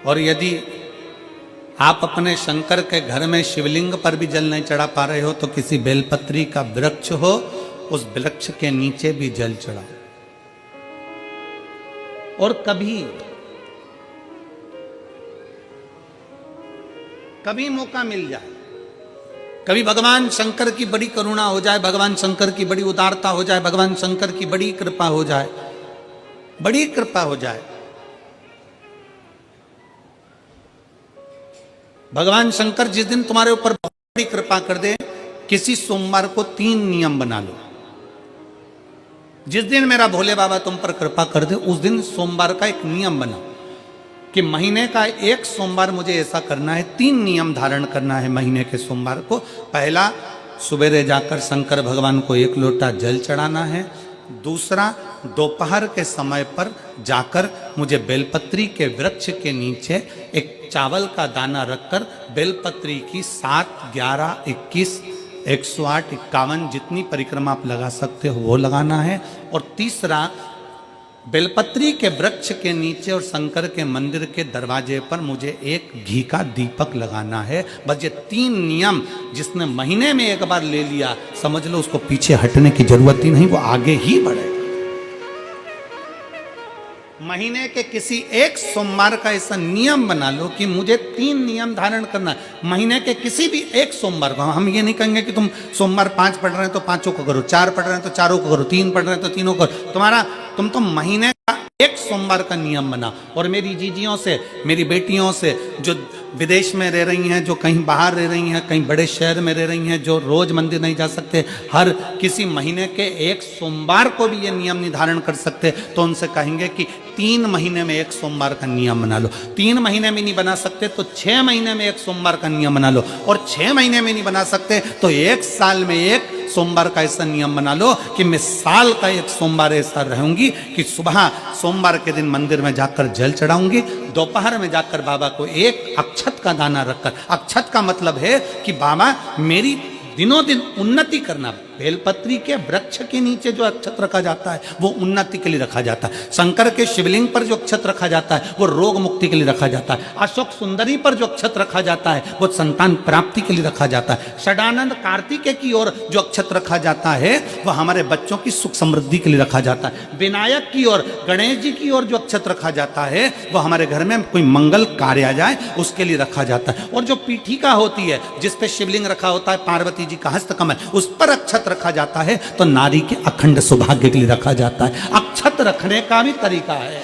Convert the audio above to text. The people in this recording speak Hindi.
और यदि आप अपने शंकर के घर में शिवलिंग पर भी जल नहीं चढ़ा पा रहे हो तो किसी बेलपत्री का वृक्ष हो, उस वृक्ष के नीचे भी जल चढ़ाओ। और कभी मौका मिल जाए, कभी भगवान शंकर की बड़ी करुणा हो जाए, भगवान शंकर की बड़ी उदारता हो जाए, भगवान शंकर की बड़ी कृपा हो जाए, बड़ी कृपा हो जाए, भगवान शंकर जिस दिन तुम्हारे ऊपर बहुत बड़ी कृपा कर दे, किसी सोमवार को 3 नियम बना लो। जिस दिन मेरा भोले बाबा तुम पर कृपा कर दे, उस दिन सोमवार का एक नियम बनाओ कि महीने का एक सोमवार मुझे ऐसा करना है, 3 नियम धारण करना है महीने के सोमवार को। पहला, सुबेरे जाकर शंकर भगवान को 1 लोटा जल चढ़ाना है। दूसरा, दोपहर के समय पर जाकर मुझे बेलपत्री के वृक्ष के नीचे एक चावल का दाना रखकर बेलपत्री की 7, 11, 21, 108, 51 जितनी परिक्रमा आप लगा सकते हो वो लगाना है। और तीसरा, बेलपत्री के वृक्ष के नीचे और शंकर के मंदिर के दरवाजे पर मुझे एक घी का दीपक लगाना है। बस ये 3 नियम जिसने महीने में एक बार ले लिया, समझ लो उसको पीछे हटने की जरूरत ही नहीं, वो आगे ही बढ़ेगा। महीने के किसी एक सोमवार का ऐसा नियम बना लो कि मुझे 3 नियम धारण करना है महीने के किसी भी एक सोमवार को। हम ये नहीं कहेंगे कि तुम सोमवार 5 पढ़ रहे हैं तो 5 को करो, 4 पढ़ रहे हैं तो 4 को करो, 3 पढ़ रहे हैं तो 3 को करो। तुम तो महीने का एक सोमवार का नियम बना। और मेरी जीजियों से, मेरी बेटियों से जो विदेश में रह रही हैं, जो कहीं बाहर रह रही हैं, कहीं बड़े शहर में रह रही हैं, जो रोज मंदिर नहीं जा सकते, हर किसी महीने के एक सोमवार को भी ये नियम निर्धारण कर सकते, तो उनसे कहेंगे कि 3 महीने में एक सोमवार का नियम बना लो। 3 महीने में नहीं बना सकते तो 6 महीने में एक सोमवार का नियम बना लो। और 6 महीने में नहीं बना सकते तो 1 साल में एक सोमवार का ऐसा नियम बना लो कि मैं साल का एक सोमवार ऐसा रहूंगी कि सुबह सोमवार के दिन मंदिर में जाकर जल चढ़ाऊंगी, दोपहर में जाकर बाबा को एक अक्षत का दाना रखकर, अक्षत का मतलब है कि बाबा मेरी दिनों दिन उन्नति करना। बेलपत्री के वृक्ष के नीचे जो अक्षत रखा जाता है वो उन्नति के लिए रखा जाता है। शंकर के शिवलिंग पर जो अक्षत रखा जाता है वो रोग मुक्ति के लिए रखा जाता है। अशोक सुंदरी पर जो अक्षत रखा जाता है वो संतान प्राप्ति के लिए रखा जाता है। षडानंद कार्तिकेय की ओर जो अक्षत रखा जाता है वह हमारे बच्चों की सुख समृद्धि के लिए रखा जाता है। विनायक की ओर, गणेश जी की ओर जो अक्षत रखा जाता है वह हमारे घर में कोई मंगल कार्य आ जाए उसके लिए रखा जाता है। और जो पीठिका होती है जिसपे शिवलिंग रखा होता है, पार्वती जी का हस्तकमल, उस पर अक्षत रखा जाता है तो नारी के अखंड सौभाग्य के लिए रखा जाता है। अक्षत रखने का भी तरीका है।